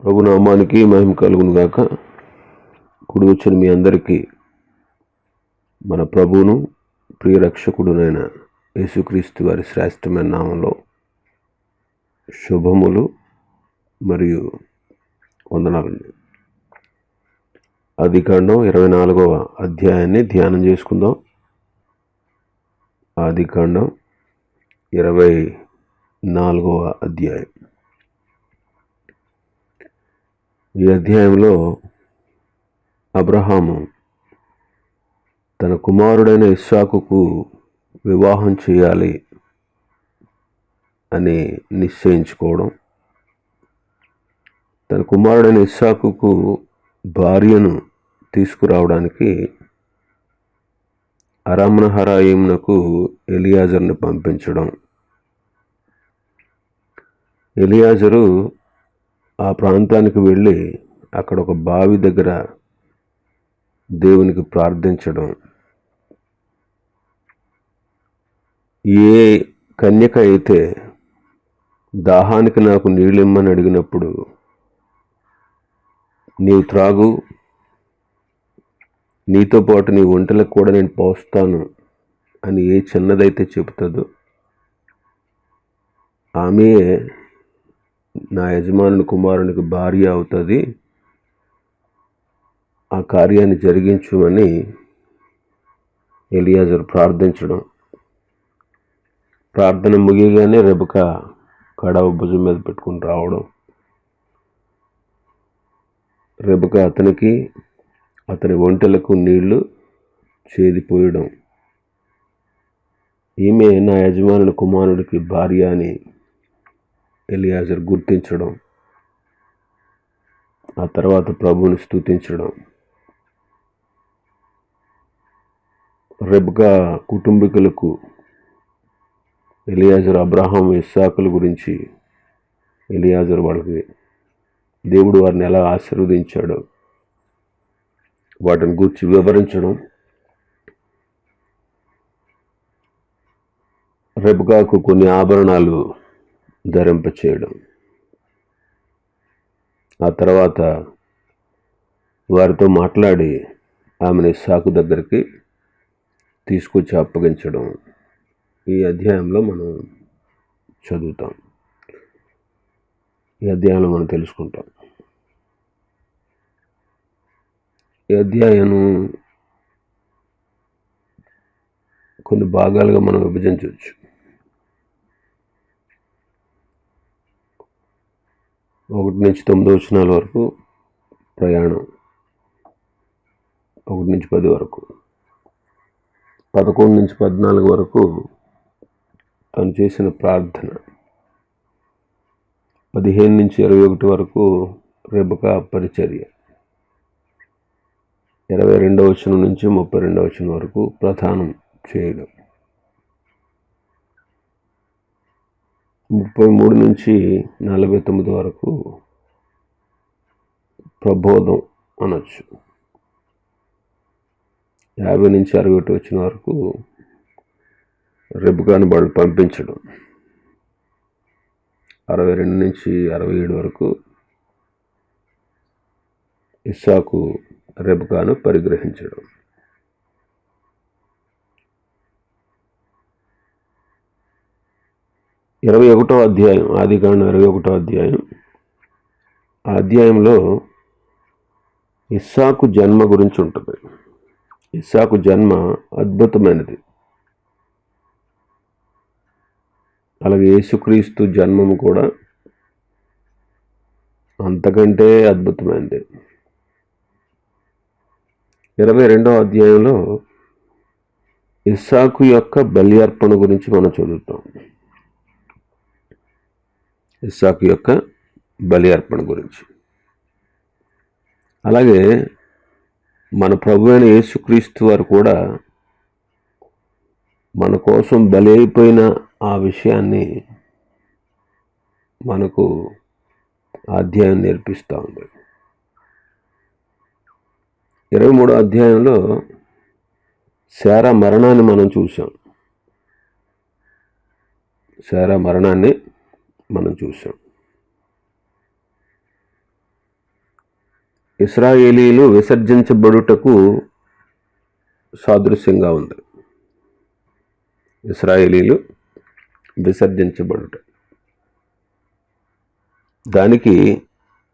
ప్రభు నామానికి మహిమ కలుగును గాక. కుడి వచ్చిన మీ అందరికీ మన ప్రభువును ప్రియరక్షకుడునైన యేసుక్రీస్తు వారి శ్రేష్టమైన నామంలో శుభములు మరియు వందనాలండి. ఆదికాండం 24వ అధ్యాయాన్ని ధ్యానం చేసుకుందాం. ఆదికాండం 24వ అధ్యాయం. ఈ అధ్యాయంలో అబ్రహాము తన కుమారుడైన ఇస్సాకుకు వివాహం చేయాలి అని నిశ్చయించుకోవడం, తన కుమారుడైన ఇస్సాకుకు భార్యను తీసుకురావడానికి అరామ్నహరాయిమునకు ఎలియాజరుని పంపించడం, ఎలియాజరు ఆ ప్రాంతానికి వెళ్ళి అక్కడ ఒక బావి దగ్గర దేవునికి ప్రార్థించడం, ఏ కన్యక అయితే దాహానికి నాకు నీళ్ళిమ్మని అడిగినప్పుడు నీవు త్రాగు, నీతో పాటు నీ ఒంటెలకు కూడా నేను పోస్తాను అని ఏ చిన్నదైతే చెబుతుందో ఆమె నా యజమానుని కుమారునికి భార్య అవుతుంది, ఆ కార్యాన్ని జరిగించుమని ఎలియాజరు ప్రార్థించడం. ప్రార్థన ముగియగానే రెబెకా కడవ భుజం మీద పెట్టుకుని రావడం, రెబెకా అతనికి అతని ఒంటెలకు నీళ్లు చేదిపోయడం, ఈమె నా యజమానుని కుమారుడికి భార్య అని ఎలియాజరు గుర్తించడం, ఆ తర్వాత ప్రభువుని స్తుతించడం, రెబెకా కుటుంబీకులకు ఎలియాజరు అబ్రహాము ఇస్సాకుల గురించి ఎలియాజరు వాళ్ళకి దేవుడు వారిని ఎలా ఆశీర్వదించాడో వాటిని గురించి వివరించడం, రెబెకాకు కొన్ని ఆభరణాలు ధరింపచేయడం, ఆ తర్వాత వారితో మాట్లాడి ఆమెను ఇస్సాకు దగ్గరికి తీసుకొచ్చి అప్పగించడం ఈ అధ్యాయంలో మనం చదువుతాం, ఈ అధ్యాయంలో మనం తెలుసుకుంటాం. ఈ అధ్యాయం కొన్ని భాగాలుగా మనం విభజించవచ్చు. 1 నుంచి 9 వచనాల వరకు ప్రయాణం, 1 నుంచి 10 వరకు, 11 నుంచి 14 వరకు తను చేసిన ప్రార్థన, 15 నుంచి 21 వరకు రెబెకా పరిచర్య, 22వ వచనం నుంచి 32వ వచనం వరకు ప్రధానం చేయడం, 33 నుంచి 49 వరకు ప్రబోధం అనొచ్చు, 50 నుంచి 61 వచ్చిన వరకు రెబెకాను వాళ్ళు పంపించడం, 62 నుంచి 67 వరకు ఇస్సాకు రెబెకాను పరిగ్రహించడం. అధ్యాయం, ఆదికాండం 21వ అధ్యాయం. ఆ అధ్యాయంలో ఇస్సాకు జన్మ గురించి ఉంటుంది. ఇస్సాకు జన్మ అద్భుతమైనది, అలాగే యేసుక్రీస్తు జన్మము కూడా అంతకంటే అద్భుతమైనది. 22వ అధ్యాయంలో ఇస్సాకు యొక్క బలి అర్పణ గురించి మనం చదువుతాం. ఇస్సాకు యొక్క బలి అర్పణ గురించి, అలాగే మన ప్రభు అయిన యేసుక్రీస్తు వారు కూడా మన కోసం బలి అయిపోయిన ఆ విషయాన్ని మనకు అధ్యాయం నేర్పిస్తూ ఉంది. 23వ అధ్యాయంలో శారా మరణాన్ని మనం చూసాం. శారా మరణాన్ని మనం చూసాం. ఇశ్రాయేలీలు విసర్జించబడుటకు సాదృశ్యంగా ఉంది. ఇశ్రాయేలీలు విసర్జించబడుట, దానికి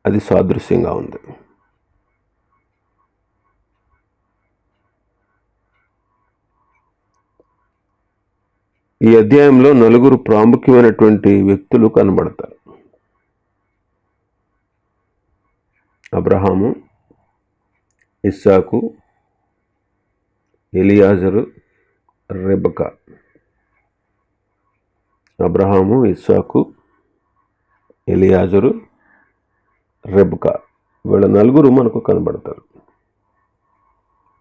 అది సాదృశ్యంగా ఉంది. ఈ అధ్యాయంలో 4 ప్రాముఖ్యమైనటువంటి వ్యక్తులు కనబడతారు. అబ్రహాము, ఇస్సాకు, ఎలియాజరు, రెబెకా. అబ్రహాము, ఇస్సాకు, ఎలియాజరు, రెబెకా, వీళ్ళ 4 మనకు కనబడతారు.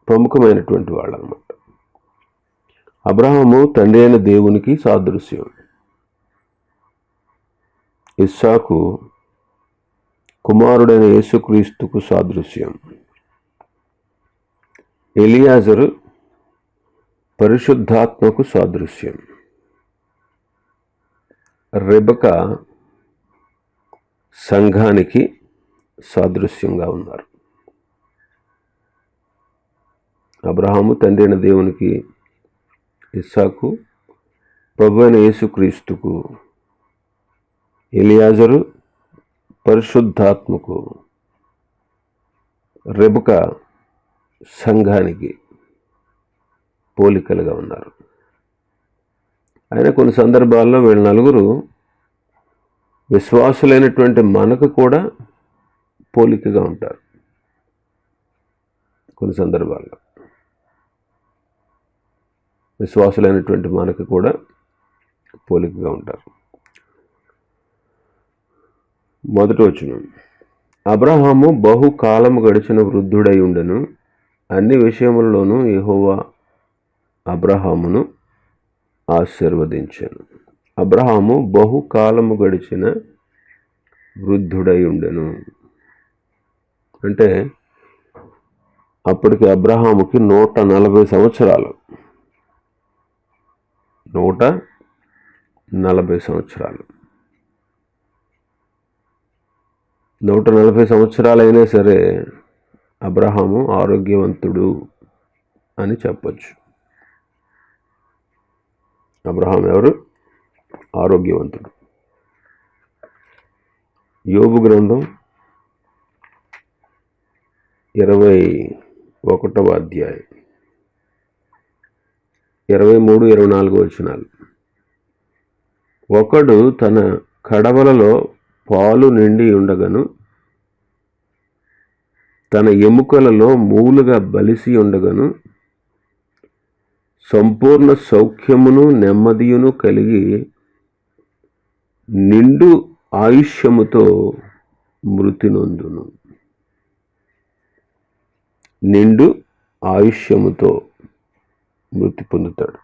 ప్రముఖమైనటువంటి వాళ్ళు అన్నమాట. అబ్రహాము తండ్రి అయిన దేవునికి సాదృశ్యం. ఇస్సాకు కుమారుడైన యేసుక్రీస్తుకు సాదృశ్యం. ఎలియాజరు పరిశుద్ధాత్మకు సాదృశ్యం. రెబెకా సంఘానికి సాదృశ్యంగా ఉన్నారు. అబ్రహాము తండ్రి అయిన దేవునికి, ఇస్సాకు ప్రభువైన యేసుక్రీస్తుకు, ఎలియాజరు పరిశుద్ధాత్మకు, రెబెకా సంఘానికి పోలికలుగా ఉన్నారు. అయినా కొన్ని సందర్భాల్లో వీళ్ళ 4 విశ్వాసులైనటువంటి మనకు కూడా పోలికగా ఉంటారు. కొన్ని సందర్భాల్లో విశ్వాసులైనటువంటి మనకు కూడా పోలికగా ఉంటారు. మొదటి వచనం, అబ్రహాము బహుకాలము గడిచిన వృద్ధుడై ఉండెను, అన్ని విషయములలోనూ యెహోవా అబ్రహామును ఆశీర్వదించెను. అబ్రహాము బహుకాలము గడిచిన వృద్ధుడై ఉండెను అంటే అప్పటికి అబ్రహాముకి 140 సంవత్సరాలు. 140 సంవత్సరాలు. 140 సంవత్సరాలైనా సరే అబ్రహాము ఆరోగ్యవంతుడు అని చెప్పొచ్చు. అబ్రహాం ఎవరు? ఆరోగ్యవంతుడు. యోబు గ్రంథం 21వ అధ్యాయం 23, 24 వచనాలు. ఒకడు తన కడవలలో పాలు నిండి ఉండగను, తన ఎముకలలో మూలుగా బలిసి ఉండగను, సంపూర్ణ సౌఖ్యమును నెమ్మదియును కలిగి నిండు ఆయుష్యముతో మృతి నొందును. నిండు ఆయుష్యముతో మృతి పొందుతాడు.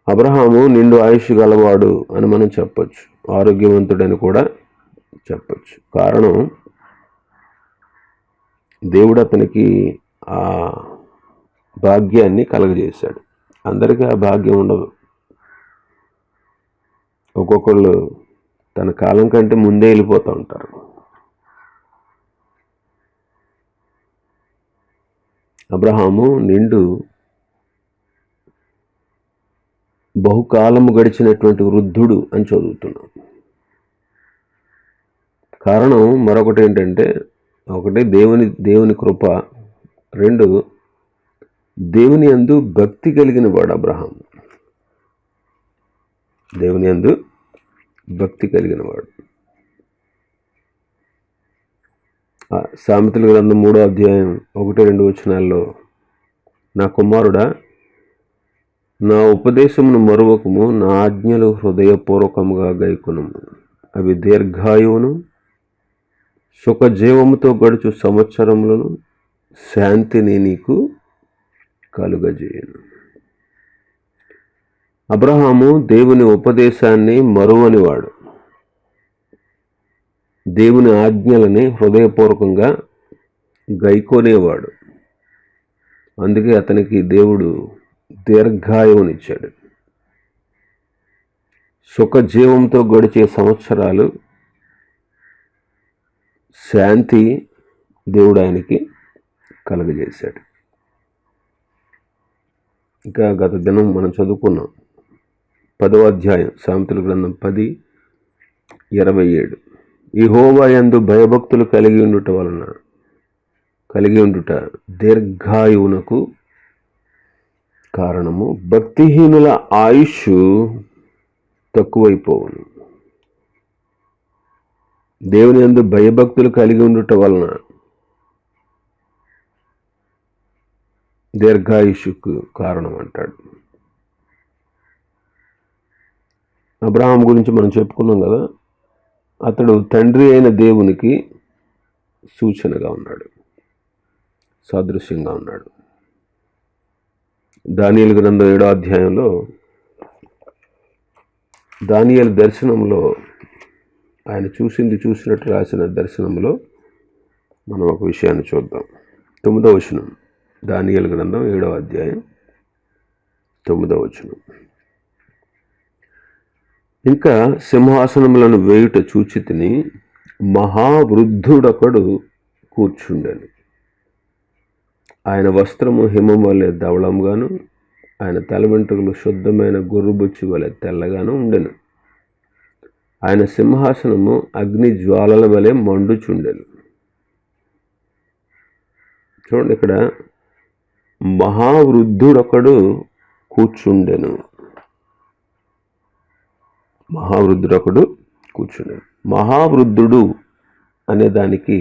అబ్రహాము నిండు ఆయుష్ గలవాడు అని మనం చెప్పచ్చు, ఆరోగ్యవంతుడని కూడా చెప్పచ్చు. కారణం, దేవుడు అతనికి ఆ భాగ్యాన్ని కలగజేశాడు. అందరికీ ఆ భాగ్యం ఉండదు. ఒక్కొక్కళ్ళు తన కాలం కంటే ముందే వెళ్ళిపోతూ ఉంటారు. అబ్రహాము నిండు బహుకాలము గడిచినటువంటి వృద్ధుడు అని చదువుతున్నాం. కారణం మరొకటి ఏంటంటే, ఒకటి దేవుని కృప, 2 దేవుని యందు భక్తి కలిగిన వాడు అబ్రహాం. దేవుని యందు భక్తి కలిగిన వాడు. సామెతల గ్రంథం 3వ అధ్యాయం 1-2 వచనాల్లో, నా కుమారుడా, నా ఉపదేశమును మరువకము, నా ఆజ్ఞలు హృదయపూర్వకముగా గైకొనుము. అవి దీర్ఘాయువును సుఖజీవముతో గడుచు సంవత్సరములను శాంతిని నీకు కలుగజేయను. అబ్రహాము దేవుని ఉపదేశాన్ని మరువనివాడు. దేవుని ఆజ్ఞలని హృదయపూర్వకంగా గైకొనేవాడు. అందుకే అతనికి దేవుడు దీర్ఘాయువునిచ్చాడు. సుఖజీవంతో గడిచే సంవత్సరాలు శాంతి దేవుడు ఆయనకి కలుగజేశాడు. ఇంకా గత దినం మనం చదువుకున్నాం 10వ అధ్యాయం సామెతల గ్రంథం 10:27. యెహోవా యందు భయభక్తులు కలిగి ఉండుట దీర్ఘాయువునకు కారణము, భక్తిహీనుల ఆయుష్ తక్కువైపోవును. దేవుని యందు భయభక్తులు కలిగి ఉండుట వలన దీర్ఘాయుషుకు కారణం అంటాడు. అబ్రహాం గురించి మనం చెప్పుకున్నాం కదా, అతడు తండ్రి అయిన దేవునికి సూచనగా ఉన్నాడు, సాదృశ్యంగా ఉన్నాడు. దానియేలు గ్రంథం 7వ అధ్యాయంలో దానియేలు దర్శనంలో ఆయన చూసినట్టు రాసిన దర్శనంలో మనం ఒక విషయాన్ని చూద్దాం. 9వ వచనం, దానియేలు గ్రంథం 7వ అధ్యాయం 9వ వచనం. ఇంకా సింహాసనములను వేయుట చూచితిని, మహావృద్ధుడొకడు కూర్చుండెను. ఆయన వస్త్రము హిమం వలె ధవళంగాను, ఆయన తల వెంట్రుకలు శుద్ధమైన గొర్రుబొచ్చి వలె తెల్లగాను ఉండెను. ఆయన సింహాసనము అగ్ని జ్వాలల వలె మండుచుండెను. చూడండి, ఇక్కడ మహావృద్ధుడొకడు కూర్చుండెను. మహావృద్ధుడు అనే దానికి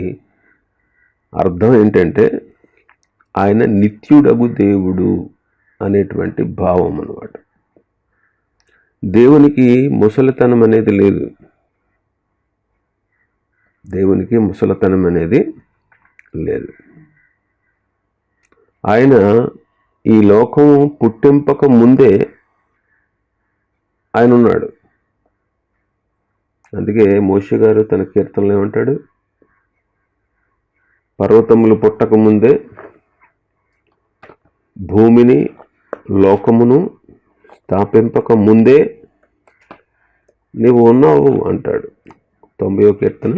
అర్థం ఏంటంటే ఆయన నిత్యుడగు దేవుడు అనేటువంటి భావం అన్నమాట. దేవునికి ముసలితనం అనేది లేదు. ఆయన ఈ లోకం పుట్టింపక ముందే ఆయన ఉన్నాడు. అందుకే మోషే గారు తన కీర్తనలో ఏమంటాడు, పర్వతములు పుట్టక ముందే భూమిని లోకమును స్థాపింపక ముందే నీవు ఉన్నావు అంటాడు. 90వ కీర్తన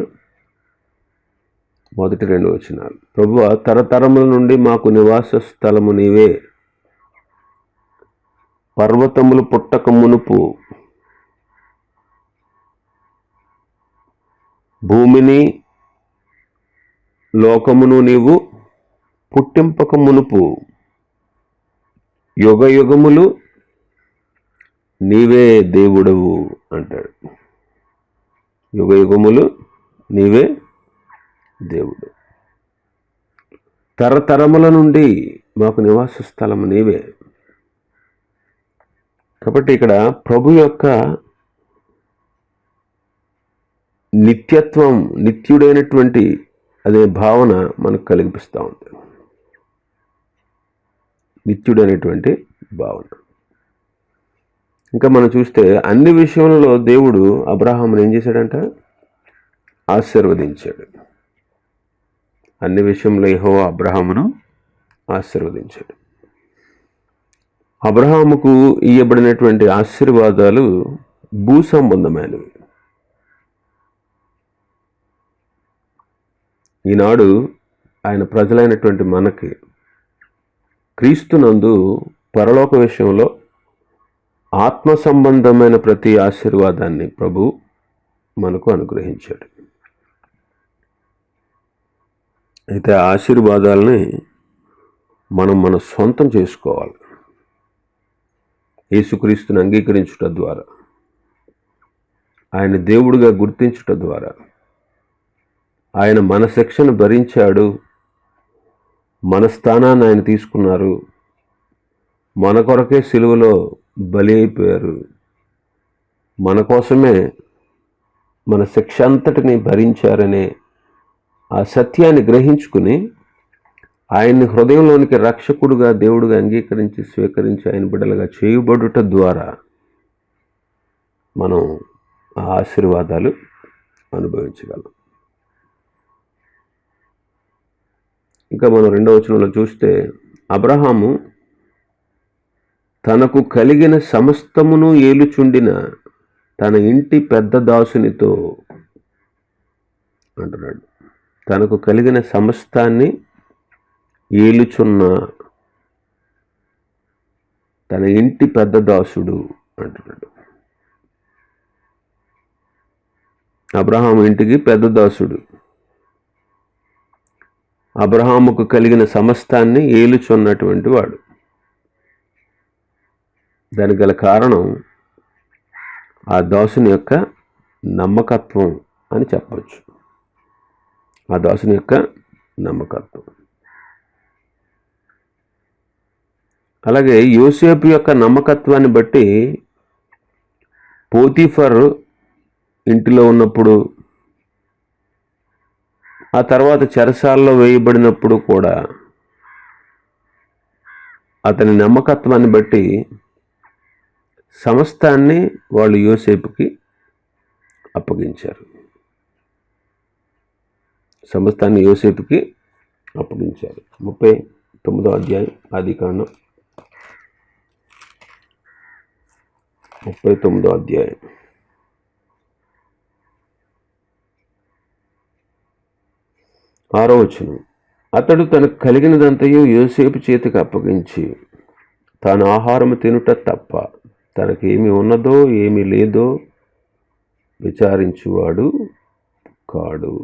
1-2 వచనాలు. ప్రభువా, తరతరముల నుండి మాకు నివాస స్థలము నీవే, పర్వతములు పుట్టక మునుపు భూమిని లోకమును నీవు పుట్టింపక మునుపు యుగ యుగములు నీవే దేవుడవు అంటాడు. యుగ యుగములు నీవే దేవుడు. తరతరముల నుండి మాకు నివాస స్థలం నీవే. కాబట్టి ఇక్కడ ప్రభు యొక్క నిత్యత్వం, నిత్యుడైనటువంటి అదే భావన మనకు కలిగిస్తూ ఉంది. నిత్యుడైనటువంటి భావన. ఇంకా మనం చూస్తే అన్ని విషయంలో దేవుడు అబ్రహామును ఏం చేశాడంట? ఆశీర్వదించాడు. అన్ని విషయంలో యెహోవా అబ్రహామును ఆశీర్వదించాడు. అబ్రహాముకు ఇవ్వబడినటువంటి ఆశీర్వాదాలు భూ సంబంధమైనవి. ఈనాడు ఆయన ప్రజలైనటువంటి మనకి క్రీస్తునందు పరలోక విషయంలో ఆత్మ సంబంధమైన ప్రతి ఆశీర్వాదాన్ని ప్రభు మనకు అనుగ్రహించాడు. అయితే ఆ ఆశీర్వాదాలని మనం మన సొంతం చేసుకోవాలి. యేసుక్రీస్తుని అంగీకరించుట ద్వారా, ఆయన దేవుడిగా గుర్తించుట ద్వారా, ఆయన మన శిక్షను భరించాడు, మన స్థానాన్ని ఆయన తీసుకున్నారు, మన కొరకే సిలువలో బలి అయిపోయారు, మన కోసమే మన శిక్ష అంతటిని భరించారనే ఆ సత్యాన్ని గ్రహించుకుని ఆయన్ని హృదయంలోనికి రక్షకుడుగా దేవుడుగా అంగీకరించి స్వీకరించి ఆయన బిడ్డలుగా చేయబడుట ద్వారా మనం ఆ ఆశీర్వాదాలు అనుభవించగలం. ఇంకా మనం 2వ వచనంలో చూస్తే, అబ్రహాము తనకు కలిగిన సమస్తమును ఏలుచుండిన తన ఇంటి పెద్ద దాసునితో అంటున్నాడు. తనకు కలిగిన సమస్తాన్ని ఏలుచున్న తన ఇంటి పెద్ద దాసుడు అంటున్నాడు. అబ్రహాము ఇంటికి పెద్ద దాసుడు. అబ్రహాముకు కలిగిన సమస్తాన్ని ఏలుచున్నటువంటి వాడు. దానికి గల కారణం ఆ దాసుని యొక్క నమ్మకత్వం అని చెప్పవచ్చు. ఆ దాసుని యొక్క నమ్మకత్వం. అలాగే యోసేపు యొక్క నమ్మకత్వాన్ని బట్టి పోతీఫర్ ఇంటిలో ఉన్నప్పుడు, ఆ తర్వాత చెరసాలలో వేయబడినప్పుడు కూడా అతని నమ్మకత్వాన్ని బట్టి సమస్తాన్ని వాళ్ళు యోసేపుకి అప్పగించారు. సమస్తాన్ని యోసేపుకి అప్పగించారు. 39వ అధ్యాయం ఆదికాండం 39వ అధ్యాయం 6వ వచనం. అతడు తనకు కలిగినదంతయు యోసేపు చేతికి అప్పగించి తాను ఆహారము తినుట తప్ప తనకేమి ఉన్నదో ఏమి లేదో విచారించువాడు కాడు.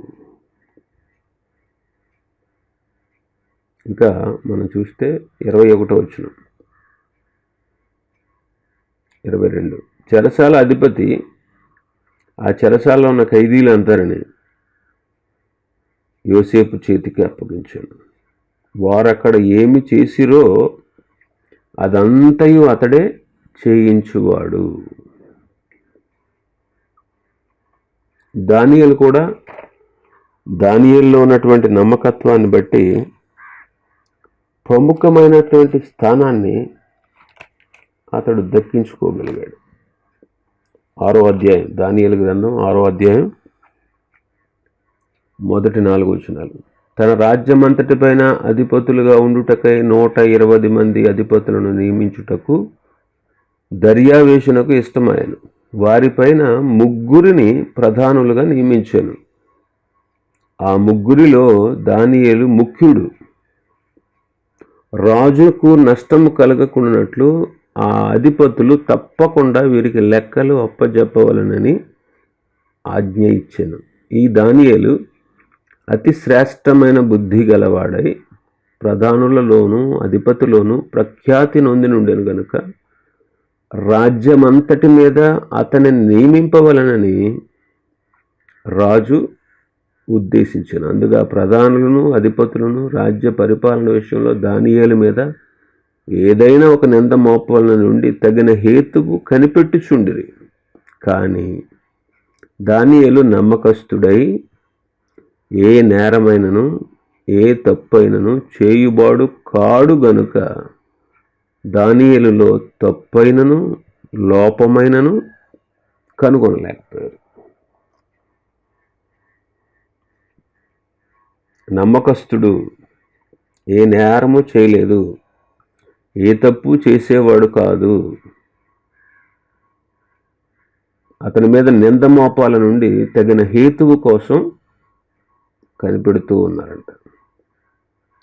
ఇంకా మనం చూస్తే 21వ వచనం 22. చెరసాల అధిపతి ఆ చెరసాలలో ఉన్న ఖైదీలందరినీ యోసేపు చేతికి అప్పగించాను. వారక్కడ ఏమి చేసిరో అదంతయు అతడే చేయించువాడు. దానియేలు కూడా దానియేలులో ఉన్నటువంటి నమ్మకత్వాన్ని బట్టి ప్రముఖమైనటువంటి స్థానాన్ని అతడు దక్కించుకోగలిగాడు. 6వ అధ్యాయం దానియేలు గ్రంథం 6వ అధ్యాయం మొదటి 4 వచనాలు. తన రాజ్యమంతటి పైన అధిపతులుగా ఉండుటకై 120 మంది అధిపతులను నియమించుటకు దర్యావేషునకు ఇష్టమాయను. వారిపైన 3 ప్రధానులుగా నియమించాను. ఆ 3లో దానియేలు ముఖ్యుడు. రాజుకు నష్టం కలగకున్నట్లు ఆ అధిపతులు తప్పకుండా వీరికి లెక్కలు అప్పజెప్పవలనని ఆజ్ఞ ఇచ్చాను. ఈ దానియేలు అతి శ్రేష్టమైన బుద్ధి గలవాడై ప్రధానులలోనూ అధిపతిలోనూ ప్రఖ్యాతి నొంది నుండెను గనుక రాజ్యమంతటి మీద అతని నియమింపవలనని రాజు ఉద్దేశించాను. అందుగా ప్రధానులను అధిపతులను రాజ్య పరిపాలన విషయంలో దానియేలు మీద ఏదైనా ఒక నింద మోపవలన నుండి తగిన హేతువు కనిపెట్టుచుండిరి. కానీ దానియేలు నమ్మకస్తుడై ఏ నేరమైనను ఏ తప్పైనను చేయుబాడు కాడు గనుక దానియేలులో తప్పైనను లోపమైనను కనుగొనలేకపోయారు. నమ్మకస్తుడు, ఏ నేరము చేయలేదు, ఏ తప్పు చేసేవాడు కాదు. అతని మీద నింద మోపాల నుండి తగిన హేతువు కోసం కనిపెడుతూ ఉన్నారంట.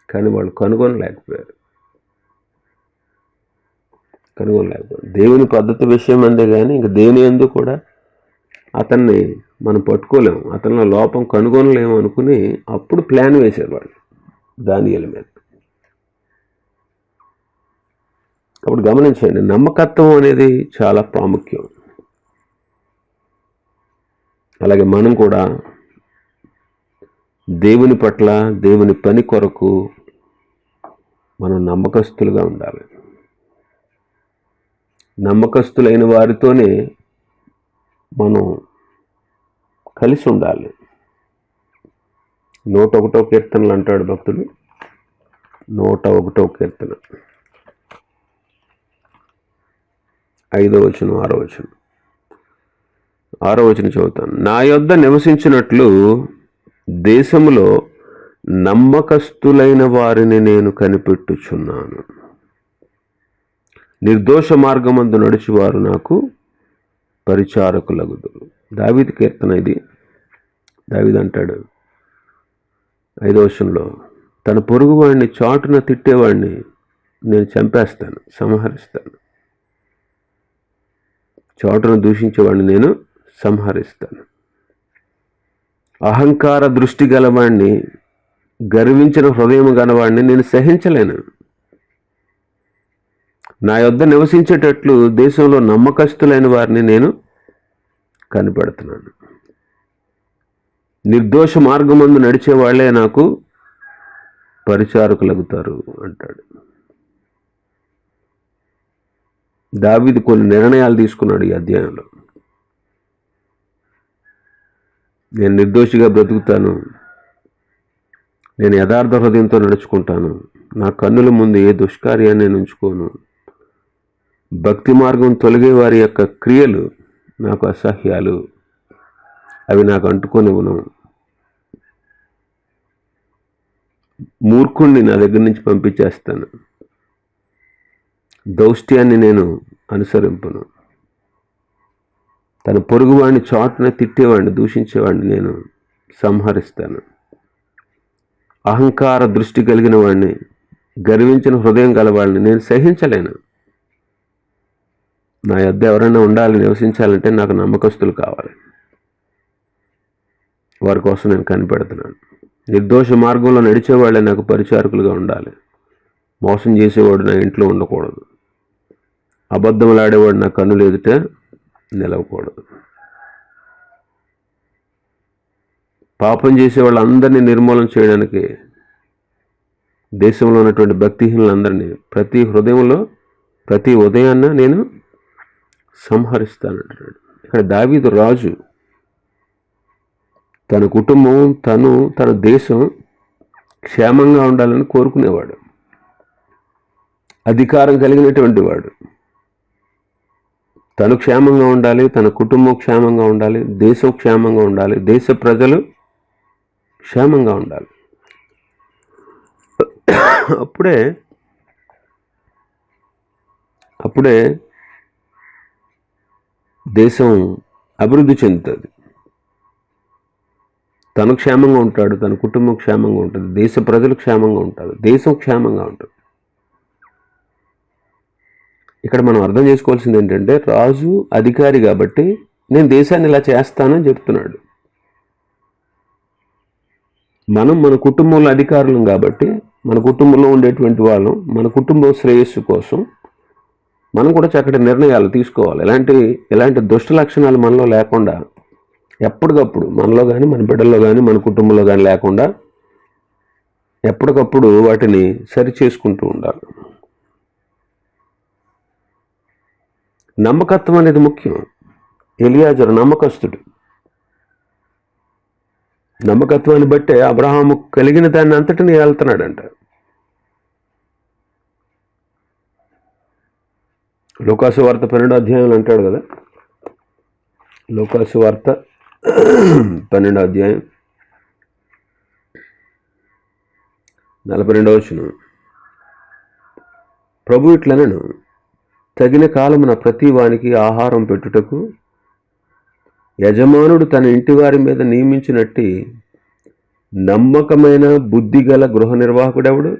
కానీ వాళ్ళు కనుగొనలేకపోయారు. దేవుని పద్ధతి విషయం అందే కానీ ఇంక దేవుని యందు కూడా అతన్ని మనం పట్టుకోలేము, అతనిలో లోపం కనుగొనలేము అనుకుని అప్పుడు ప్లాన్ వేశారు వాళ్ళు దానియేలు మీద. అప్పుడు గమనించండి, నమ్మకత్వం అనేది చాలా ప్రాముఖ్యం. అలాగే మనం కూడా దేవుని పట్ల, దేవుని పని కొరకు మనం నమ్మకస్తులుగా ఉండాలి. నమ్మకస్తులైన వారితోనే మనం కలిసి ఉండాలి. 101వ కీర్తనలు అంటాడు భక్తుడు. 101వ కీర్తన 5వ వచనం 6వ వచనం 6వ వచనం చదువుతాను. నా యొద్ద నివసించినట్లు దేశములో నమ్మకస్తులైన వారిని నేను కనిపెట్టుచున్నాను. నిర్దోష మార్గమందు నడిచివారు నాకు పరిచారకులగుదురు. దావీదు కీర్తన ఇది. దావీదు అంటాడు, 5వ వచనంలో తన పొరుగువాడిని చాటున తిట్టేవాడిని నేను చంపేస్తాను, సంహరిస్తాను. చాటున దూషించేవాడిని నేను సంహరిస్తాను. అహంకార దృష్టి గలవాడిని, గర్వించిన హృదయం గలవాడిని నేను సహించలేను. నా యొద్ద నివసించేటట్లు దేశంలో నమ్మకస్తులైన వారిని నేను కనిపెడుతున్నాను. నిర్దోష మార్గమందు నడిచే వాళ్ళే నాకు పరిచారకులగుతారు అంటాడు. దావీదు కొన్ని నిర్ణయాలు తీసుకున్నాడు ఈ అధ్యాయంలో. నేను నిర్దోషిగా బ్రతుకుతాను, నేను యథార్థ హృదయంతో నడుచుకుంటాను, నా కన్నుల ముందు ఏ దుష్కార్యాన్ని నేను ఉంచుకోను, భక్తి మార్గం తొలగే వారి యొక్క క్రియలు నాకు అసహ్యాలు, అవి నాకు అంటుకొనివ్వను, మూర్ఖుణ్ణి నా దగ్గర నుంచి పంపించేస్తాను, దౌష్ట్యాన్ని నేను అనుసరింపను, తన పొరుగువాడిని చాటున తిట్టేవాడిని, దూషించేవాడిని నేను సంహరిస్తాను, అహంకార దృష్టి కలిగిన వాడిని, గర్వించిన హృదయం గలవాడిని నేను సహించలేను. నా యొద్ద ఎవరైనా ఉండాలి, నివసించాలంటే నాకు నమ్మకస్తులు కావాలి. వారి కోసం నేను కనిపెడుతున్నాను. నిర్దోష మార్గంలో నడిచేవాళ్ళే నాకు పరిచారకులుగా ఉండాలి. మోసం చేసేవాడు నా ఇంట్లో ఉండకూడదు. అబద్ధములాడేవాడు నా కన్నులు ఎదుట నిలవకూడదు. పాపం చేసే వాళ్ళందరినీ నిర్మూలన చేయడానికి దేశంలో ఉన్నటువంటి భక్తిహీనులందరినీ ప్రతి హృదయంలో ప్రతి ఉదయాన్న నేను సంహరిస్తానంటున్నాడు. ఇక్కడ దావీదు రాజు తన కుటుంబం, తన దేశం క్షేమంగా ఉండాలని కోరుకునేవాడు. అధికారం కలిగినటువంటి వాడు. తను క్షేమంగా ఉండాలి, తన కుటుంబం క్షేమంగా ఉండాలి, దేశం క్షేమంగా ఉండాలి, దేశ ప్రజలు క్షేమంగా ఉండాలి. అప్పుడే దేశం అభివృద్ధి చెందుతుంది. తను క్షేమంగా ఉంటాడు, తన కుటుంబం క్షేమంగా ఉంటుంది, దేశ ప్రజలు క్షేమంగా ఉంటారు, దేశం క్షేమంగా ఉంటుంది. ఇక్కడ మనం అర్థం చేసుకోవాల్సింది ఏంటంటే, రాజు అధికారి కాబట్టి నేను దేశాన్ని ఇలా చేస్తానని చెప్తున్నాడు. మనం మన కుటుంబంలో అధికారులం కాబట్టి, మన కుటుంబంలో ఉండేటువంటి వాళ్ళం, మన కుటుంబం శ్రేయస్సు కోసం మనం కూడా చక్కటి నిర్ణయాలు తీసుకోవాలి. ఎలాంటి దుష్ట లక్షణాలు మనలో లేకుండా ఎప్పటికప్పుడు మనలో కానీ, మన బిడ్డల్లో కానీ, మన కుటుంబంలో కానీ లేకుండా ఎప్పటికప్పుడు వాటిని సరి చేసుకుంటూ ఉండాలి. నమ్మకత్వం అనేది ముఖ్యం. ఎలియాజరు నమ్మకస్తుడు. నమ్మకత్వాన్ని బట్టే అబ్రహాము కలిగిన దాన్ని అంతటిని వెళ్తున్నాడంట. లూకాసు వార్త 12వ అధ్యాయం అంటాడు కదా. లూకాసు వార్త 12వ అధ్యాయం 42వ వచనం. ప్రభు ఇట్లనెను, తగిన కాలమున ప్రతి వానికి ఆహారం పెట్టుటకు యజమానుడు తన ఇంటి వారి మీద నియమించినట్టి నమ్మకమైన బుద్ధిగల గృహ నిర్వాహకుడెవడు?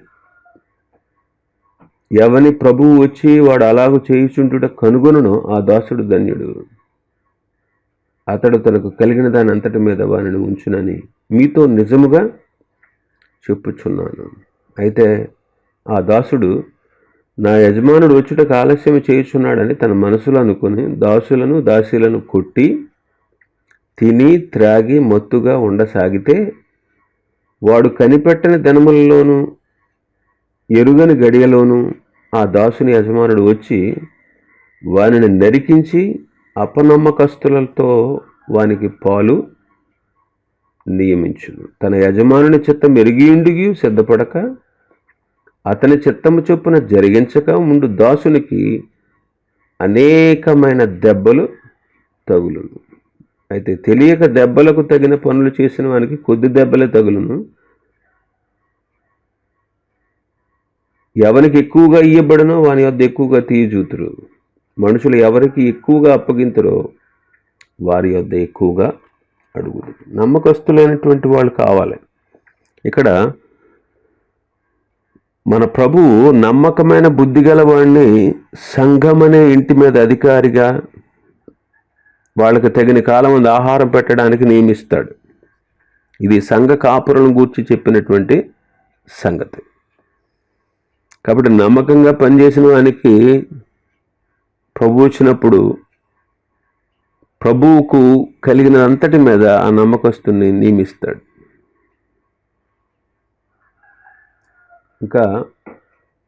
ఎవని ప్రభువు వచ్చి వాడు అలాగూ చేయుచుంటుట కనుగొనును ఆ దాసుడు ధన్యుడు. అతడు తనకు కలిగిన దాని అంతటి మీద వానిని ఉంచునని మీతో నిజముగా చెప్పుచున్నాను. అయితే ఆ దాసుడు నా యజమానుడు వచ్చుటకు ఆలస్యం చేయుచున్నాడని తన మనసులో అనుకుని దాసులను దాసీలను కొట్టి తిని త్రాగి మత్తుగా ఉండసాగితే, వాడు కనిపెట్టని దినములలోనూ ఎరుగని గడియలోనూ ఆ దాసుని యజమానుడు వచ్చి వానిని నరికించి అపనమ్మకస్తులతో వానికి పాలు నియమించును. తన యజమానుని చిత్తం ఎరిగియుండిగి సిద్ధపడక అతని చిత్తము చొప్పున జరిగించక ముందు దాసునికి అనేకమైన దెబ్బలు తగులును. అయితే తెలియక దెబ్బలకు తగిన పనులు చేసిన వానికి కొద్ది దెబ్బలే తగులును. ఎవరికి ఎక్కువగా ఇయ్యబడనో వాని వద్ద ఎక్కువగా తీయజూతురు. మనుషులు ఎవరికి ఎక్కువగా అప్పగింతరో వారి వద్ద ఎక్కువగా అడుగుతారు. నమ్మకస్తులైనటువంటి వాళ్ళు కావాలి. ఇక్కడ మన ప్రభువు నమ్మకమైన బుద్ధి గలవాడిని సంఘమనే ఇంటి మీద అధికారిగా వాళ్ళకి తగిన కాలం ముందు ఆహారం పెట్టడానికి నియమిస్తాడు. ఇది సంఘ కాపురులను గూర్చి చెప్పినటువంటి సంగతి. కాబట్టి నమ్మకంగా పనిచేసిన వానికి ప్రభు వచ్చినప్పుడు ప్రభువుకు కలిగినంతటి మీద ఆ నమ్మకస్తుని నియమిస్తాడు. ఇంకా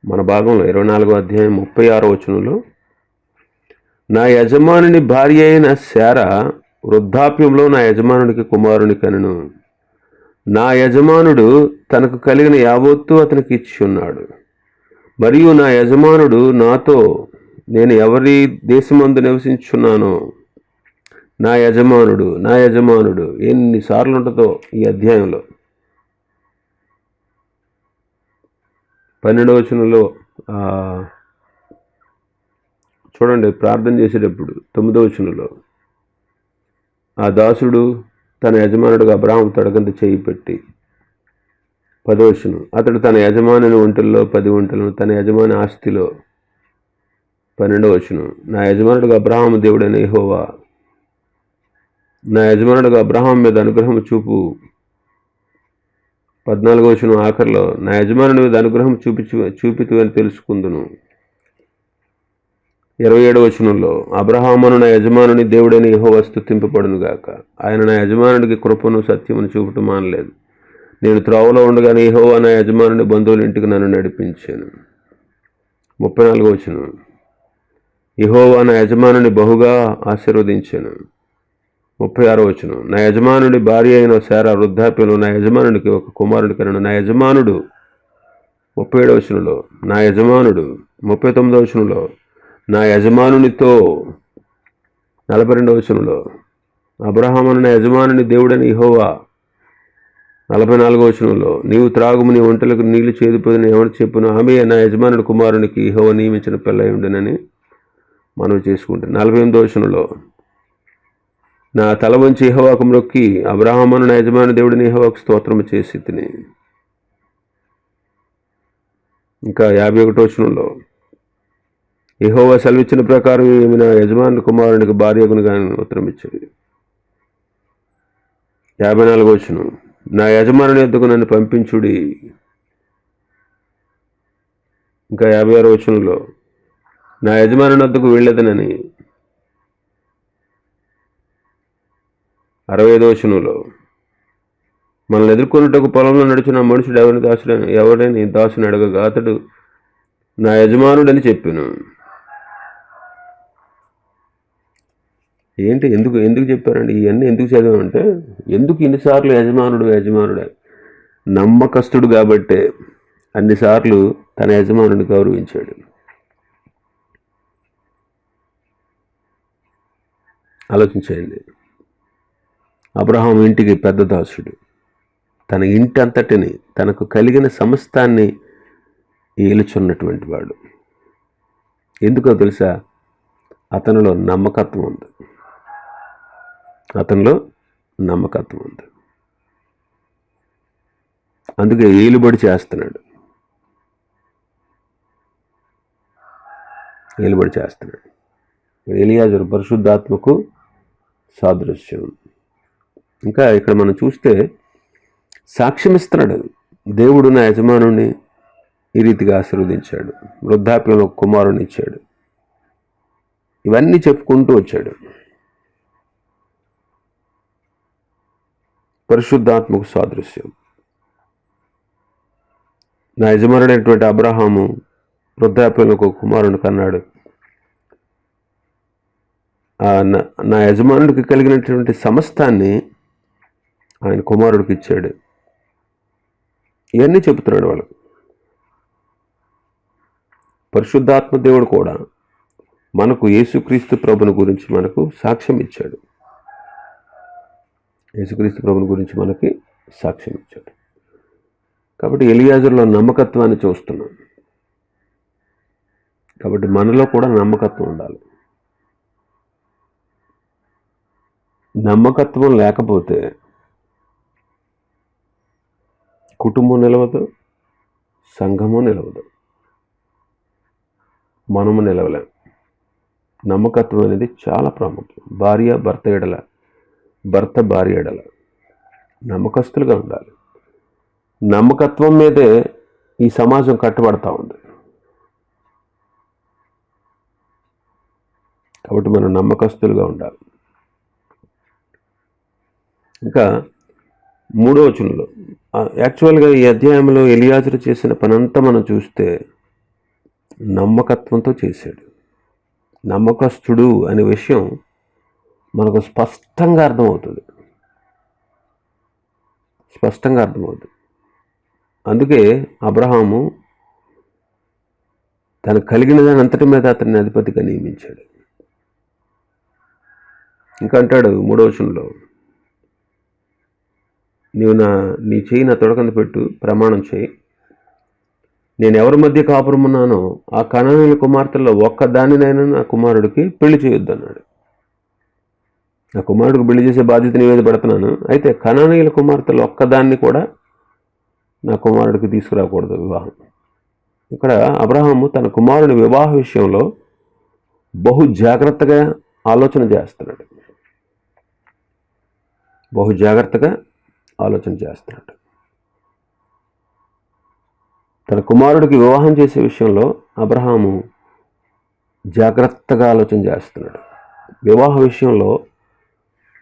మన భాగంలో 24వ అధ్యాయం 36వ వచనంలో, నా యజమానుని భార్య అయిన శారా వృద్ధాప్యంలో నా యజమానునికి కుమారుని కనెను. నా యజమానుడు తనకు కలిగిన యావత్తు అతనికి ఇచ్చి ఉన్నాడు. మరియు నా యజమానుడు నాతో, నేను ఎవరి దేశమందు నివసించున్నానో, నా యజమానుడు ఎన్నిసార్లు ఉంటుందో ఈ అధ్యాయంలో. 12వ వచనంలో చూడండి, ప్రార్థన చేసేటప్పుడు 9వ వచనంలో, ఆ దాసుడు తన యజమానుడుగా అబ్రాహాము తొడగంత చేయి పెట్టి, 10వ వచనం, అతడు తన యజమానుని ఒంటెల్లో 10 ఒంటెలను తన యజమాని ఆస్తిలో, 12వ వచనం, నా యజమానుడుగా అబ్రాహాము దేవుడైన యెహోవా నా యజమానుడుగా అబ్రాహాము మీద అనుగ్రహం చూపు, 14వ వచనం ఆఖరిలో, నా యజమానుని మీద అనుగ్రహం చూపితు అని తెలుసుకుందును. 27వ వచనంలో, అబ్రహామును నా యజమానుని దేవుడైన యెహోవా స్తుతింపబడును గాక. ఆయన నా యజమానుడికి కృపను సత్యమును చూపటం మానలేదు. నేను త్రోవలో ఉండగానే యెహోవా నా యజమానుని బంధువుల ఇంటికి నన్ను నడిపించాను. 34వ వచనం, యెహోవా నా యజమానుని బహుగా ఆశీర్వదించాను. 36వ వచనం, నా యజమానుడి భార్య అయిన శారా వృద్ధాప్యంలో నా యజమానునికి ఒక కుమారుడి కనెను. నా యజమానుడు 37వ వచనంలో, నా యజమానుడు 39వ వచనంలో, నా యజమానునితో 42వ వచనంలో, అబ్రహామును నా యజమానుని దేవుడని యెహోవా 44వ వచనంలో, నీవు త్రాగుము, నీ ఒంటలకు నీళ్లు చేదిపోయిన ఎవరు చెప్పును, ఆమె నా యజమానుడి కుమారునికి యెహోవా నియమించిన పిల్ల ఉండనని మనం చేసుకుంటాం. 48వ వచనంలో, నా తల వంచి యెహోవాకు మ్రొక్కి అబ్రహామును నా యజమాని దేవుడిని యెహోవాకు స్తోత్రము చేసి తిని. ఇంకా 51వ వచనంలో, యెహోవా సెలవిచ్చిన ప్రకారం ఈమె నా యజమాని కుమారునికి భార్యగును గాని ఉత్తరం ఇచ్చింది. 54వ వచనం, నా యజమానుని యొద్దకు నన్ను పంపించుడి. ఇంకా 56వ వచనంలో, నా యజమానుని వద్దకు వెళ్ళదనని. 65వ వచనంలో, మనల్ని ఎదుర్కొన్నట్టుకు పొలంలో నడుచున్న మనుషుడు ఎవడని దాసుని అడగగా అతడు నా యజమానుడని చెప్పాను. ఏంటి, ఎందుకు చెప్పారండి ఇవన్నీ? ఎందుకు చదివామంటే, ఎందుకు ఇన్నిసార్లు యజమానుడు నమ్మకస్తుడు కాబట్టే అన్నిసార్లు తన యజమానుని గౌరవించాడు. ఆలోచించండి. అబ్రహాం ఇంటికి పెద్ద దాసుడు, తన ఇంటి అంతటిని, తనకు కలిగిన సమస్తాన్ని ఏలుచున్నటువంటి వాడు. ఎందుకో తెలుసా? అతనిలో నమ్మకత్వం ఉంది. అందుకే ఏలుబడి చేస్తున్నాడు. ఎలియాజరు పరిశుద్ధాత్మకు సాదృశ్యం. ఇంకా ఇక్కడ మనం చూస్తే సాక్ష్యం ఇస్తున్నాడు. దేవుడు నా యజమానుని ఈ రీతిగా ఆశీర్వదించాడు, వృద్ధాప్యంలో కుమారుని ఇచ్చాడు, ఇవన్నీ చెప్పుకుంటూ వచ్చాడు. పరిశుద్ధాత్మకు సాదృశ్యం. నా యజమానుడైనటువంటి అబ్రహాము వృద్ధాప్యంలో ఒక కుమారుని కన్నాడు. నా యజమానుడికి కలిగినటువంటి సమస్తాన్ని ఆయన కుమారుడికి ఇచ్చాడు. ఇవన్నీ చెబుతున్నాడు వాళ్ళకు. పరిశుద్ధాత్మ దేవుడు కూడా మనకు యేసుక్రీస్తు ప్రభుని గురించి మనకు సాక్ష్యం ఇచ్చాడు. కాబట్టి ఎలియాజరులో నమ్మకత్వాన్ని చూస్తున్నాం. కాబట్టి మనలో కూడా నమ్మకత్వం ఉండాలి. నమ్మకత్వం లేకపోతే కుటుంబం నిలవదు, సంఘము నిలవదు, మనము నిలవలేం. నమ్మకత్వం అనేది చాలా ప్రాముఖ్యం. భార్య భర్త ఎడల, భర్త భార్య ఎడల నమ్మకస్తులుగా ఉండాలి. నమ్మకత్వం మీదే ఈ సమాజం కట్టుబడతా ఉంది. కాబట్టి మనం నమ్మకస్తులుగా ఉండాలి. ఇంకా 3వ వచనంలో యాక్చువల్గా ఈ అధ్యాయంలో ఎలియాజరు చేసిన పనంతా మనం చూస్తే నమ్మకత్వంతో చేశాడు. నమ్మకస్తుడు అనే విషయం మనకు స్పష్టంగా అర్థమవుతుంది. అందుకే అబ్రహాము తనకు కలిగిన దాని అంతటి మీద అతన్ని అధిపతిగా నియమించాడు. ఇంకా అంటాడు 3వ వచనంలో, నీవు నీ చెయ్యి నా తొడ కింద పెట్టు, ప్రమాణం చేయి, నేను ఎవరి మధ్య కాపురమున్నానో ఆ కనానీయుల కుమార్తెల్లో ఒక్కదానినైనా నా కుమారుడికి పెళ్లి చేయొద్దన్నాడు. నా కుమారుడికి పెళ్లి చేసే బాధ్యత నీ మీద పెడుతున్నాను, అయితే కనానీయుల కుమార్తెల్లో ఒక్కదాన్ని కూడా నా కుమారుడికి తీసుకురాకూడదు వివాహం. ఇక్కడ అబ్రహాము తన కుమారుని వివాహ విషయంలో బహు జాగ్రత్తగా ఆలోచన చేస్తున్నాడు. తన కుమారుడికి వివాహం చేసే విషయంలో అబ్రహాము జాగ్రత్తగా ఆలోచన చేస్తున్నాడు. వివాహ విషయంలో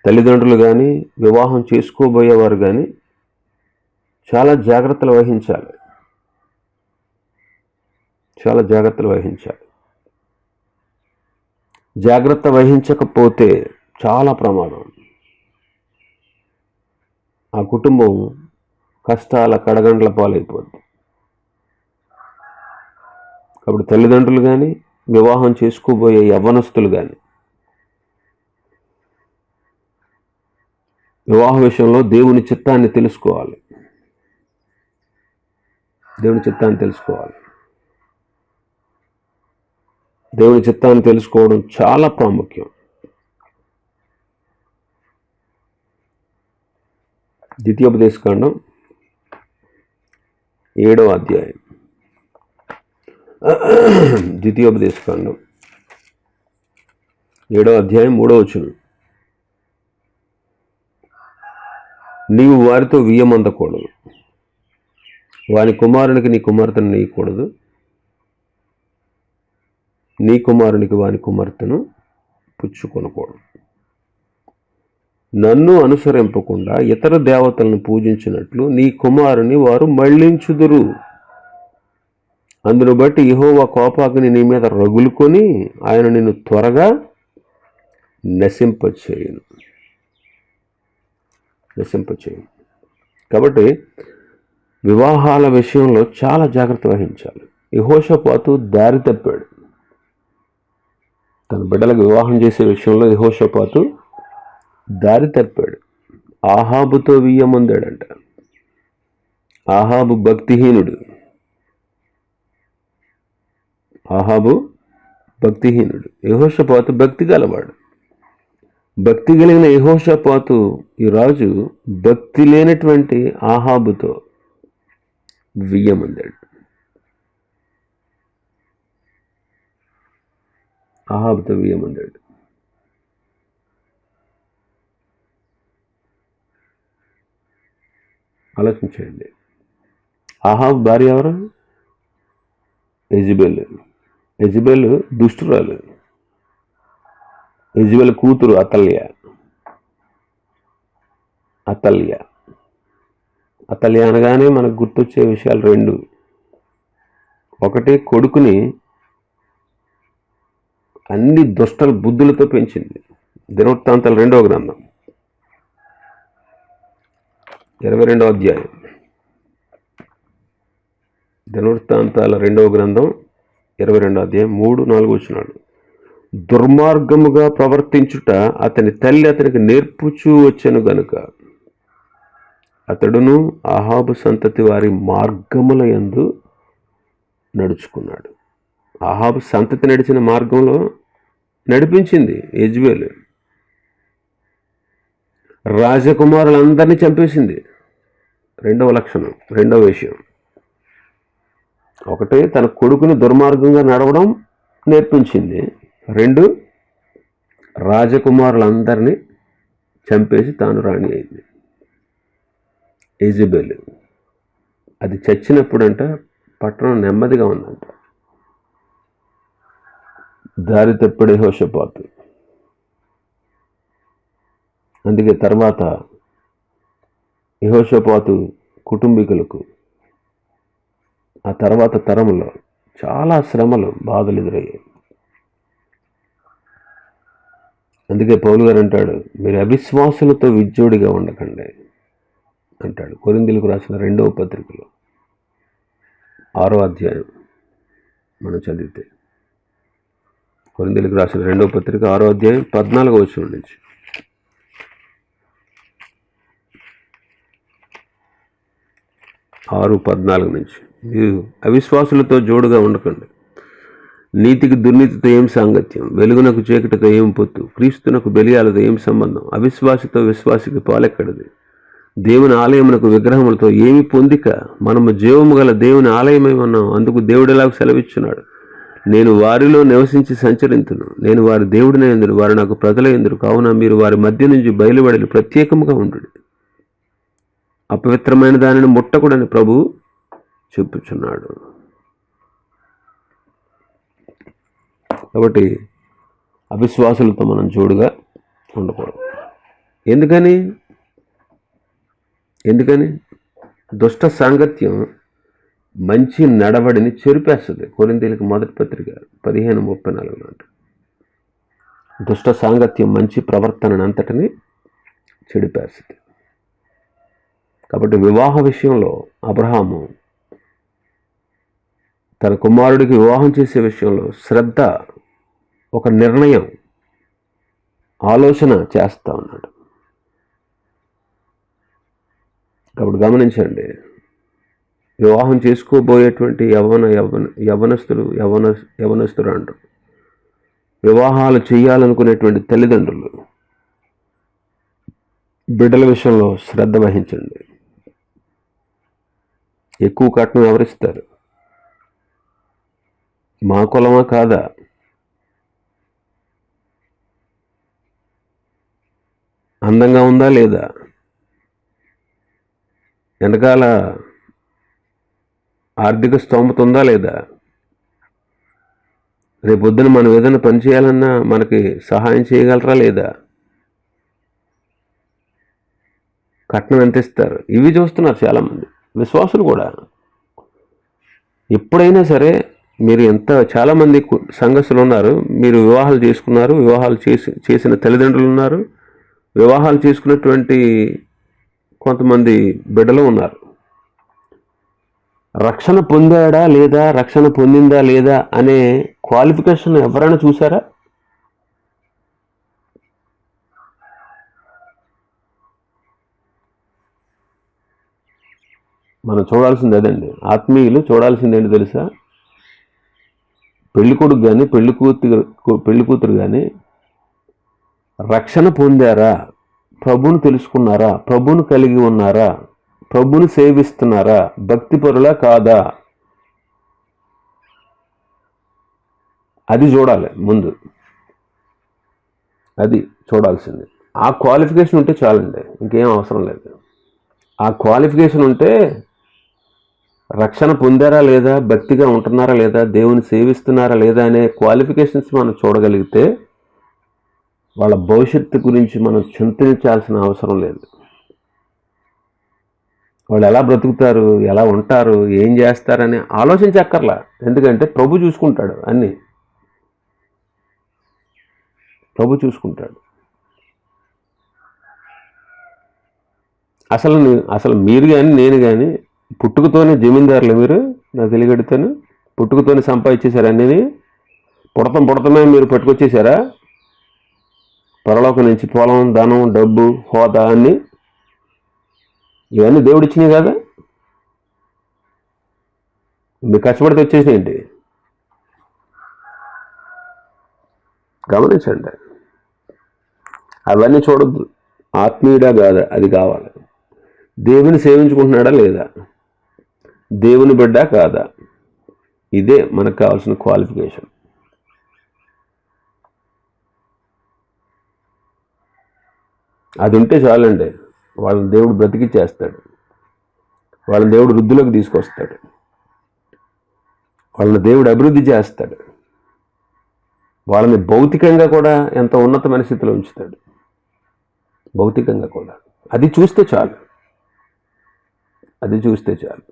తల్లిదండ్రులు కానీ, వివాహం చేసుకోబోయేవారు కానీ చాలా జాగ్రత్తలు వహించాలి. జాగ్రత్త వహించకపోతే చాలా ప్రమాదం. ఆ కుటుంబం కష్టాల కడగండ్ల పాలైపోద్ది. కాబట్టి తల్లిదండ్రులు కానీ, వివాహం చేసుకోబోయే యవ్వనస్తులు కానీ వివాహ విషయంలో దేవుని చిత్తాన్ని తెలుసుకోవాలి. దేవుని చిత్తాన్ని తెలుసుకోవడం చాలా ప్రాముఖ్యం. ద్వితీయోపదేశకాండం 7వ అధ్యాయం. ద్వితీయోపదేశకాండం 7వ అధ్యాయం 3వ వచనం. నీవు వారితో వియ్యమందకూడదు, వాని కుమారునికి నీ కుమార్తెను నీయకూడదు, నీ కుమారునికి వాని కుమార్తెను పుచ్చుకొనకూడదు. నన్ను అనుసరింపకుండా ఇతర దేవతలను పూజించినట్లు నీ కుమారుని వారు మళ్లించుదురు. అందును బట్టి యెహోవా కోపాగ్ని నీ మీద రగులుకొని ఆయన నిన్ను త్వరగా నశింపచేయును. కాబట్టి వివాహాల విషయంలో చాలా జాగ్రత్త వహించాలి. యెహోషాపాతు దారి తప్పాడు. తన బిడ్డలకు వివాహం చేసే విషయంలో యెహోషాపాతు దారి తప్పాడు. ఆహాబుతో వియ్యమందాడంట. ఆహాబు భక్తిహీనుడు. యెహోషాపాతు భక్తి గలవాడు. భక్తి కలిగిన యెహోషాపాతు ఈ రాజు భక్తి లేనటువంటి ఆహాబుతో వియ్యమందాడు. ఆలోచించండి. ఆహాబు భార్య ఎవరు? యెజబెలు దుష్టురాలు. యెజబెలు కూతురు అతల్య అనగానే మనకు గుర్తొచ్చే విషయాలు 2. ఒకటి, కొడుకుని అన్ని దుష్టల బుద్ధులతో పెంచింది. దినవృత్తాంతాలు 2వ గ్రంథం 22వ అధ్యాయం. దినవృత్తాంతాల 2వ గ్రంథం 22వ అధ్యాయం 3-4 వచనాలు. దుర్మార్గముగా ప్రవర్తించుట అతని తల్లి అతనికి నేర్పుచూ వచ్చెను గనుక అతడును ఆహాబు సంతతి వారి మార్గముల యందు నడుచుకున్నాడు. ఆహాబు సంతతి నడిచిన మార్గంలో నడిపించింది యెజబెలు. రాజకుమారులందరినీ చంపేసింది. రెండవ లక్షణం, రెండవ విషయం. ఒకటి, తన కొడుకుని దుర్మార్గంగా నడవడం నేర్పించింది. 2, రాజకుమారులందరినీ చంపేసి తాను రాణి అయింది. యెజెబెల్ అది చచ్చినప్పుడంట పట్టణం నెమ్మదిగా ఉందంట. దారి తప్పుడు యెహోషాపాతు. అందుకే తర్వాత యెహోషాపాతు కుటుంబీకులకు ఆ తర్వాత తరంలో చాలా శ్రమలు, బాధలు ఎదురయ్యాయి. అందుకే పౌలు గారు అంటాడు, మీరు అవిశ్వాసులతో విజ్జోడిగా ఉండకండి అంటాడు. కొరింథీయులకు రాసిన 2వ పత్రికలో 6వ అధ్యాయం మనం చదివితే, కొరింథీయులకు రాసిన 2వ పత్రిక 6వ అధ్యాయం 14వ వచనం నుంచి, ఆరు 14 నుంచి, మీరు అవిశ్వాసులతో జోడుగా ఉండకండి. నీతికి దుర్నీతితో ఏం సాంగత్యం, వెలుగునకు చీకటితో ఏం పొత్తు, క్రీస్తునకు బెలియాలతో ఏం సంబంధం, అవిశ్వాసితో విశ్వాసికి పాలెక్కడిది, దేవుని ఆలయమునకు విగ్రహములతో ఏమి పొందిక, మనము జీవము గల దేవుని ఆలయమై ఉన్నాం. అందుకు దేవుడు ఎలాగ సెలవిచ్చున్నాడు, నేను వారిలో నివసించి సంచరింతును, నేను వారి దేవుడినే ఎందును, వారు నాకు ప్రజల ఎందురు, కావున మీరు వారి మధ్య నుంచి బయలువడి ప్రత్యేకముగా ఉండు, అపవిత్రమైన దానిని ముట్టకూడని ప్రభువు చెప్పుచున్నాడు. కాబట్టి అవిశ్వాసులతో మనం జోడుగా ఉండకూడదు. ఎందుకని దుష్ట సాంగత్యం మంచి నడవడిని చెరిపేస్తుంది. కొరింథీయులకు మొదటి పత్రిక 15:34 నాటి, దుష్ట సాంగత్యం మంచి ప్రవర్తనను అంతటిని చెడిపేస్తుంది. కాబట్టి వివాహ విషయంలో అబ్రహాము తన కుమారుడికి వివాహం చేసే విషయంలో శ్రద్ధ, ఒక నిర్ణయం, ఆలోచన చేస్తూ ఉన్నాడు. కాబట్టి గమనించండి, వివాహం చేసుకోబోయేటువంటి యవనస్తులు అంటారు, వివాహాలు చేయాలనుకునేటువంటి తల్లిదండ్రులు బిడ్డల విషయంలో శ్రద్ధ వహించండి. ఎక్కువ కట్నం ఎవరిస్తారు, మా కులమా కాదా, అందంగా ఉందా లేదా, వెనకాల ఆర్థిక స్తోమత ఉందా లేదా, రేపొద్దున మనం ఏదైనా పని చేయాలన్నా మనకి సహాయం చేయగలరా లేదా, కట్నం ఎంత ఇస్తారు, ఇవి చూస్తున్నారు చాలామంది విశ్వాసులు కూడా. ఎప్పుడైనా సరే మీరు చాలామంది సంఘస్థులు ఉన్నారు, మీరు వివాహాలు చేసుకున్నారు, వివాహాలు చేసిన తల్లిదండ్రులు ఉన్నారు, వివాహాలు చేసుకున్నటువంటి కొంతమంది బిడ్డలు ఉన్నారు. రక్షణ పొందాడా లేదా, రక్షణ పొందిందా లేదా అనే క్వాలిఫికేషన్ ఎవరైనా చూసారా? మనం చూడాల్సింది అదండి. ఆత్మీయులు చూడాల్సింది ఏంటి తెలుసా, పెళ్లి కొడుకు కానీ పెళ్లి కూతురు కానీ రక్షణ పొందారా, ప్రభువును తెలుసుకున్నారా, ప్రభువును కలిగి ఉన్నారా, ప్రభువును సేవిస్తున్నారా, భక్తిపరులా కాదా, అది చూడాలి ముందు. అది చూడాల్సింది. ఆ క్వాలిఫికేషన్ ఉంటే చాలండి, ఇంకేం అవసరం లేదు. ఆ క్వాలిఫికేషన్ ఉంటే రక్షణ పొందారా లేదా, భక్తిగా ఉంటున్నారా లేదా, దేవుని సేవిస్తున్నారా లేదా అనే క్వాలిఫికేషన్స్ మనం చూడగలిగితే వాళ్ళ భవిష్యత్తు గురించి మనం చింతించాల్సిన అవసరం లేదు. వాళ్ళు ఎలా బ్రతుకుతారు, ఎలా ఉంటారు, ఏం చేస్తారని ఆలోచించక్కర్లా. ఎందుకంటే ప్రభు చూసుకుంటాడు అన్నీ, ప్రభు చూసుకుంటాడు. అసలు మీరు కానీ నేను కానీ పుట్టుకతోనే జమీందారులు, మీరు నాకు తెలియగడుతాను, పుట్టుకతోనే సంపాదించేశారు అన్నీ, పుడతమే మీరు పట్టుకొచ్చేసారా, పరలోకం నుంచి పొలం, ధనం, డబ్బు, హోదా అన్నీ ఇవన్నీ దేవుడిచ్చినాయి కదా, మీరు కష్టపడితే వచ్చేసినాయండి. గమనించండి, అవన్నీ చూడొద్దు. ఆత్మీయుడా కాదా అది కావాలి. దేవుని సేవించుకుంటున్నాడా లేదా, దేవుని బిడ్డ కాదా, ఇదే మనకు కావాల్సిన క్వాలిఫికేషన్. అది ఉంటే చాలండి, వాళ్ళని దేవుడు బ్రతికిచ్చేస్తాడు, వాళ్ళని దేవుడు వృద్ధిలోకి తీసుకొస్తాడు, వాళ్ళని దేవుడు అభివృద్ధి చేస్తాడు, వాళ్ళని భౌతికంగా కూడా ఎంత ఉన్నతమైన స్థితిలో ఉంచుతాడు, భౌతికంగా కూడా. అది చూస్తే చాలు, అది చూస్తే చాలు.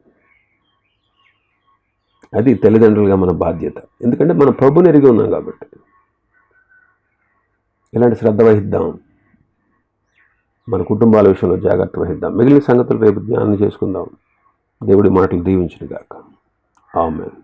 అది తల్లిదండ్రులుగా మన బాధ్యత. ఎందుకంటే మన ప్రభుని ఎరిగి ఉన్నాం కాబట్టి. ఇలాంటి శ్రద్ధ వహిద్దాం, మన కుటుంబాల విషయంలో జాగ్రత్త వహిద్దాం. మిగిలిన సంగతులు రేపు జ్ఞానం చేసుకుందాం. దేవుడి మాటలు దీవించును గాక. ఆమేన్.